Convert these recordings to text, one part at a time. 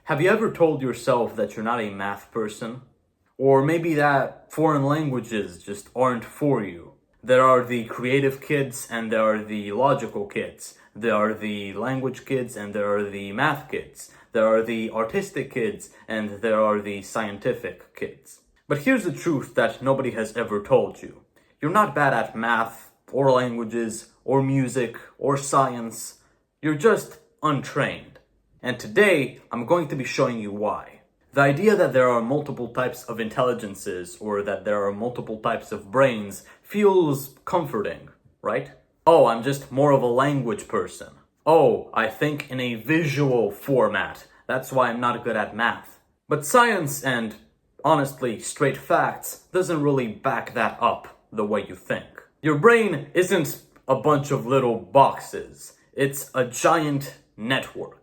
Have you ever told yourself that you're not a math person? Or maybe that foreign languages just aren't for you? There are the creative kids and there are the logical kids. There are the language kids and there are the math kids. There are the artistic kids and there are the scientific kids. But here's the truth that nobody has ever told you. You're not bad at math or languages or music or science. You're just untrained. And today, I'm going to be showing you why. The idea that there are multiple types of intelligences or that there are multiple types of brains feels comforting, right? Oh, I'm just more of a language person. Oh, I think in a visual format. That's why I'm not good at math. But science and, honestly, straight facts doesn't really back that up the way you think. Your brain isn't a bunch of little boxes. It's a giant network.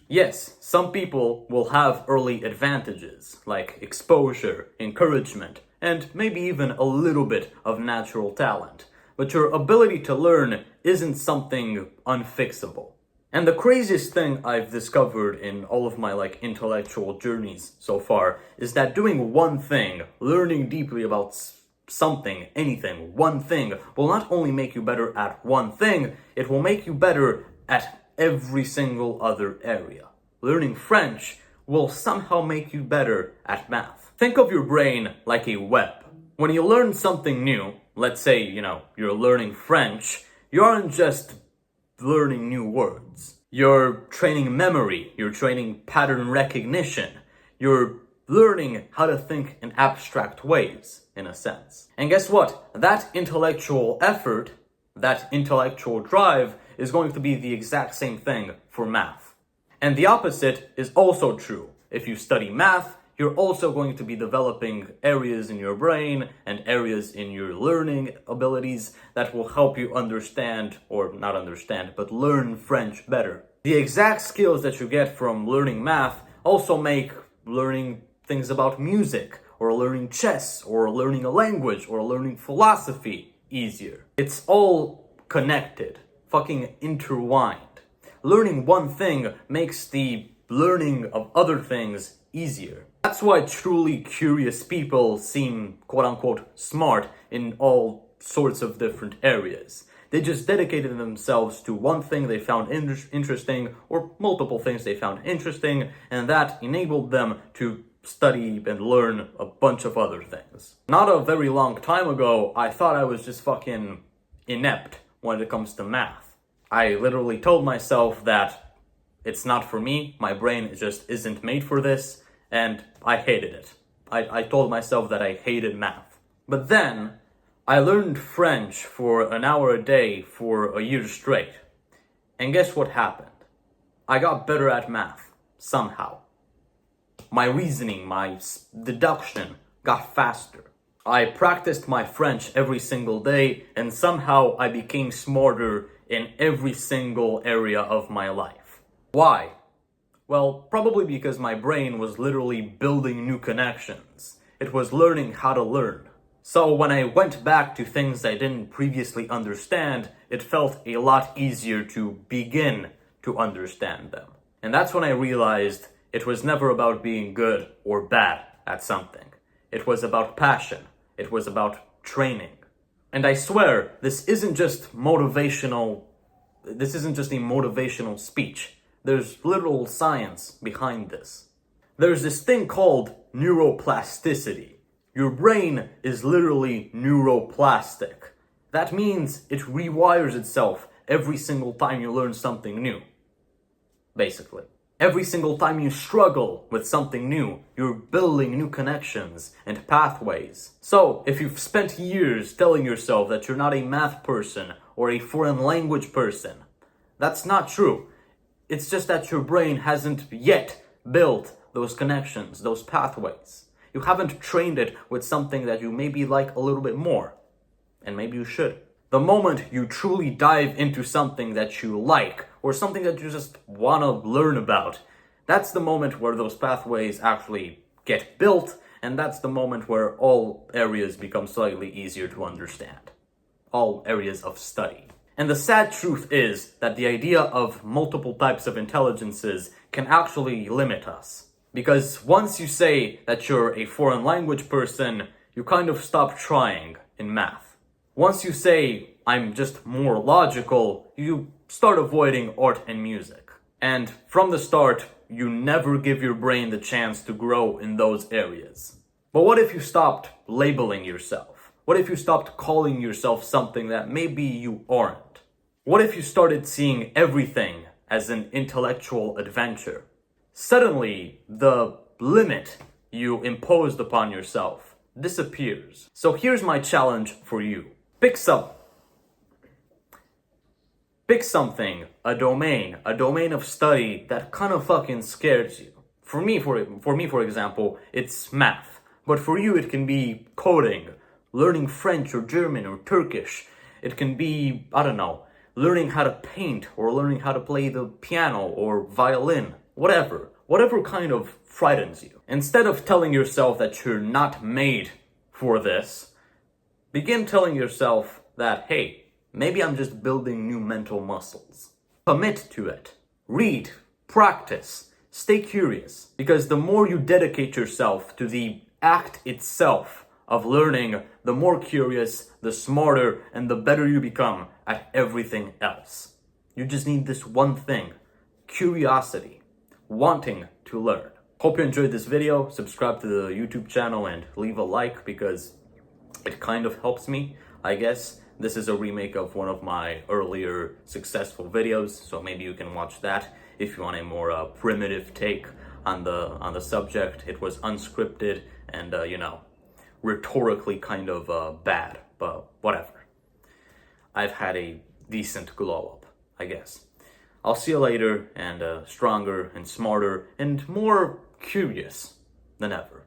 Yes, some people will have early advantages, like exposure, encouragement, and maybe even a little bit of natural talent. But your ability to learn isn't something unfixable. And the craziest thing I've discovered in all of my intellectual journeys so far is that doing one thing, learning deeply about something, anything, one thing, will not only make you better at one thing, it will make you better at every single other area. Learning French will somehow make you better at math. Think of your brain like a web. When you learn something new, let's say, you're learning French, you aren't just learning new words. You're training memory, you're training pattern recognition, you're learning how to think in abstract ways, in a sense. And guess what? That intellectual effort, that intellectual drive, is going to be the exact same thing for math. And the opposite is also true. If you study math, you're also going to be developing areas in your brain and areas in your learning abilities that will help you understand, or not understand, but learn French better. The exact skills that you get from learning math also make learning things about music, or learning chess, or learning a language, or learning philosophy easier. It's all connected. Fucking intertwined. Learning one thing makes the learning of other things easier. That's why truly curious people seem quote-unquote smart in all sorts of different areas. They just dedicated themselves to one thing they found interesting, or multiple things they found interesting, and that enabled them to study and learn a bunch of other things. Not a very long time ago, I thought I was just fucking inept when it comes to math. I literally told myself that it's not for me, my brain just isn't made for this, and I hated it. I told myself that I hated math. But then, I learned French for an hour a day for a year straight. And guess what happened? I got better at math, somehow. My reasoning, my deduction got faster. I practiced my French every single day, and somehow I became smarter in every single area of my life. Why? Well, probably because my brain was literally building new connections. It was learning how to learn. So when I went back to things I didn't previously understand, it felt a lot easier to begin to understand them. And that's when I realized it was never about being good or bad at something. It was about passion. It was about training. And I swear, this isn't just a motivational speech. There's literal science behind this. There's this thing called neuroplasticity. Your brain is literally neuroplastic. That means it rewires itself every single time you learn something new. Basically. Every single time you struggle with something new, you're building new connections and pathways. So, if you've spent years telling yourself that you're not a math person or a foreign language person, that's not true. It's just that your brain hasn't yet built those connections, those pathways. You haven't trained it with something that you maybe like a little bit more. And maybe you should. The moment you truly dive into something that you like, or something that you just want to learn about, that's the moment where those pathways actually get built, and that's the moment where all areas become slightly easier to understand. All areas of study. And the sad truth is that the idea of multiple types of intelligences can actually limit us. Because once you say that you're a foreign language person, you kind of stop trying in math. Once you say, I'm just more logical, you start avoiding art and music. And from the start, you never give your brain the chance to grow in those areas. But what if you stopped labeling yourself? What if you stopped calling yourself something that maybe you aren't? What if you started seeing everything as an intellectual adventure? Suddenly, the limit you imposed upon yourself disappears. So here's my challenge for you. Pick something, a domain of study that kind of fucking scares you. For me, for example, it's math. But for you, it can be coding, learning French or German or Turkish. It can be, I don't know, learning how to paint or learning how to play the piano or violin, whatever kind of frightens you. Instead of telling yourself that you're not made for this, begin telling yourself that, hey, maybe I'm just building new mental muscles. Commit to it. Read, practice, stay curious. Because the more you dedicate yourself to the act itself of learning, the more curious, the smarter, and the better you become at everything else. You just need this one thing: curiosity, wanting to learn. Hope you enjoyed this video. Subscribe to the YouTube channel and leave a like because it kind of helps me, I guess. This is a remake of one of my earlier successful videos, so maybe you can watch that if you want a more primitive take on the subject. It was unscripted and rhetorically kind of bad, but whatever. I've had a decent glow up, I guess. I'll see you later, and stronger and smarter and more curious than ever.